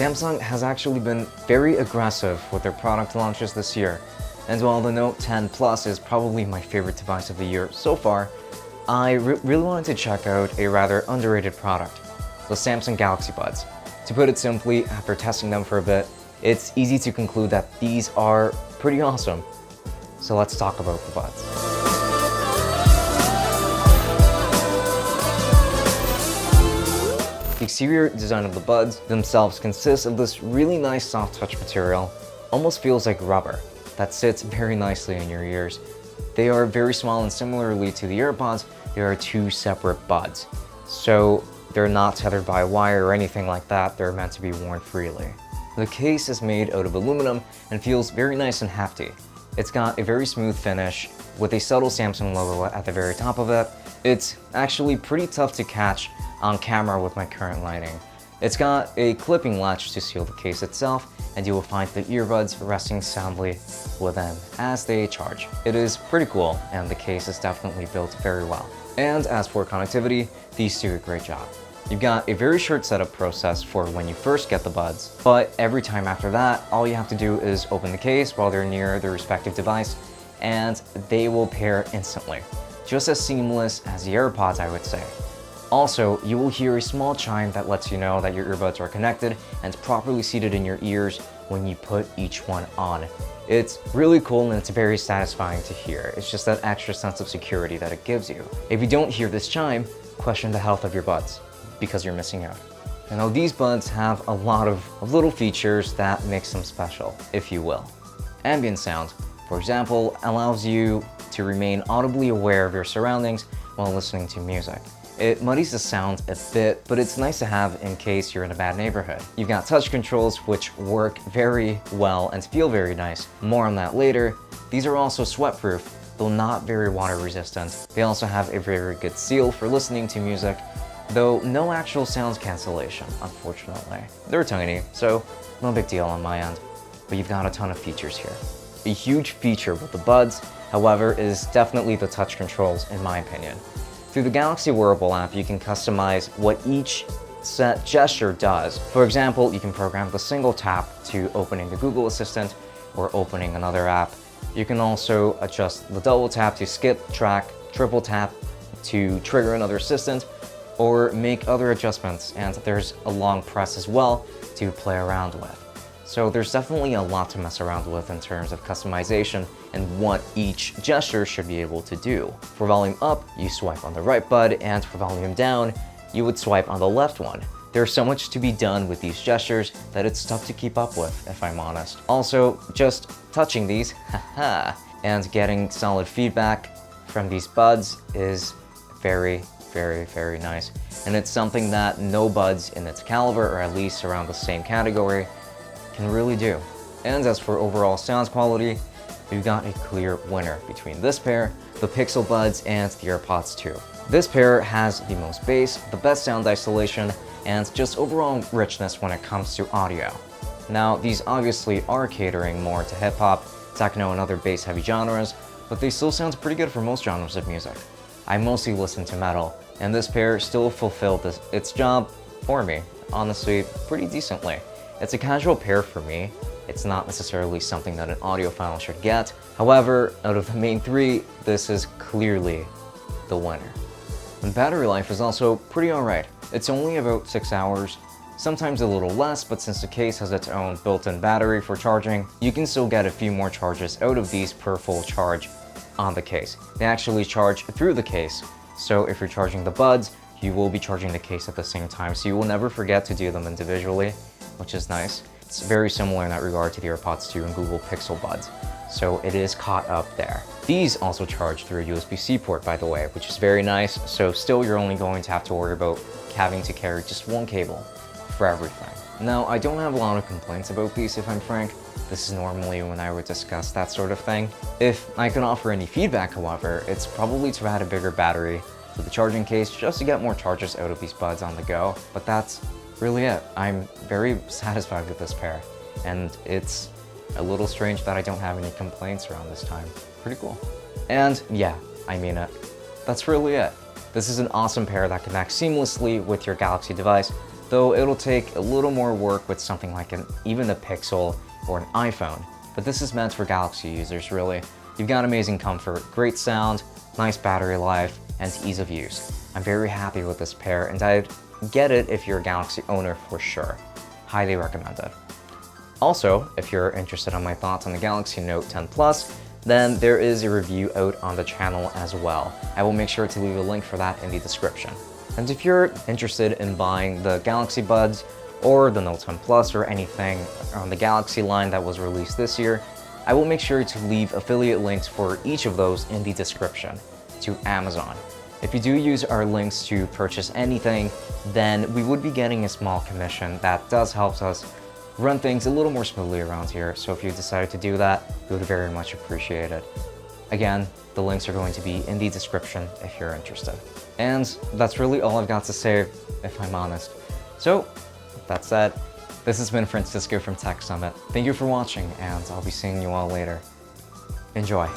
Samsung has actually been very aggressive with their product launches this year, and while the Note 10 Plus is probably my favorite device of the year so far, I really wanted to check out a rather underrated product, the Samsung Galaxy Buds. To put it simply, after testing them for a bit, it's easy to conclude that these are pretty awesome. So let's talk about the Buds. The exterior design of the Buds themselves consists of this really nice soft touch material, almost feels like rubber, that sits very nicely in your ears. They are very small, and similarly to the earbuds, there are two separate buds. So they're not tethered by a wire or anything like that, they're meant to be worn freely. The case is made out of aluminum and feels very nice and hefty. It's got a very smooth finish with a subtle Samsung logo at the very top of it. It's actually pretty tough to catch on camera with my current lighting. It's got a clipping latch to seal the case itself, and you will find the earbuds resting soundly within as they charge. It is pretty cool, and the case is definitely built very well. And as for connectivity, these do a great job. You've got a very short setup process for when you first get the Buds, but every time after that, all you have to do is open the case while they're near their respective device, and they will pair instantly. Just as seamless as the AirPods, I would say. Also, you will hear a small chime that lets you know that your earbuds are connected and properly seated in your ears when you put each one on. It's really cool and it's very satisfying to hear. It's just that extra sense of security that it gives you. If you don't hear this chime, question the health of your buds, because you're missing out. Now, these buds have a lot of little features that makes them special, if you will. Ambient Sounds, for example, allows you to remain audibly aware of your surroundings while listening to music. It muddies the sound a bit, but it's nice to have in case you're in a bad neighborhood. You've got touch controls which work very well and feel very nice. More on that later. These are also sweat-proof, though not very water resistant. They also have a very good seal for listening to music, though no actual sound cancellation, unfortunately. They're tiny, so no big deal on my end, but you've got a ton of features here. A huge feature with the Buds, however, is definitely the touch controls, in my opinion. Through the Galaxy Wearable app, you can customize what each set gesture does. For example, you can program the single tap to opening the Google Assistant or opening another app. You can also adjust the double tap to skip track, triple tap to trigger another assistant, or make other adjustments, and there's a long press as well to play around with. So there's definitely a lot to mess around with in terms of customization and what each gesture should be able to do. For volume up, you swipe on the right bud, and for volume down, you would swipe on the left one. There's so much to be done with these gestures that it's tough to keep up with, if I'm honest. Also, just touching these, and getting solid feedback from these buds is very, very, very nice. And it's something that no buds in its caliber, or at least around the same category, can really do. And as for overall sound quality, we've got a clear winner between this pair, the Pixel Buds, and the AirPods 2. This pair has the most bass, the best sound isolation, and just overall richness when it comes to audio. Now, these obviously are catering more to hip-hop, techno, and other bass-heavy genres, but they still sound pretty good for most genres of music. I mostly listen to metal, and this pair still fulfilled its job for me, honestly, pretty decently. It's a casual pair for me. It's not necessarily something that an audiophile should get. However, out of the main three, this is clearly the winner. And battery life is also pretty alright. It's only about 6 hours, sometimes a little less, but since the case has its own built-in battery for charging, you can still get a few more charges out of these per full charge on the case. They actually charge through the case, so if you're charging the Buds, you will be charging the case at the same time, so you will never forget to do them individually, which is nice. It's very similar in that regard to the AirPods 2 and Google Pixel Buds, so it is caught up there. These also charge through a USB-C port, by the way, which is very nice, so still you're only going to have to worry about having to carry just one cable for everything. Now, I don't have a lot of complaints about these, if I'm frank. This is normally when I would discuss that sort of thing. If I can offer any feedback, however, it's probably to add a bigger battery to the charging case just to get more charges out of these buds on the go, but that's really it. I'm very satisfied with this pair, and it's a little strange that I don't have any complaints around this time. Pretty cool. And yeah, I mean it. That's really it. This is an awesome pair that connects seamlessly with your Galaxy device, though it'll take a little more work with something like even a Pixel or an iPhone. But this is meant for Galaxy users, really. You've got amazing comfort, great sound, nice battery life, and ease of use. I'm very happy with this pair, and I'd get it if you're a Galaxy owner for sure. Highly recommend it. Also, if you're interested in my thoughts on the Galaxy Note 10 Plus, then there is a review out on the channel as well. I will make sure to leave a link for that in the description. And if you're interested in buying the Galaxy Buds or the Note 10 Plus or anything on the Galaxy line that was released this year, I will make sure to leave affiliate links for each of those in the description to Amazon. If you do use our links to purchase anything, then we would be getting a small commission that does help us run things a little more smoothly around here. So if you decided to do that, we would very much appreciate it. Again, the links are going to be in the description if you're interested. And that's really all I've got to say, if I'm honest. So, with that said, this has been Francisco from Tech Summit. Thank you for watching, and I'll be seeing you all later. Enjoy.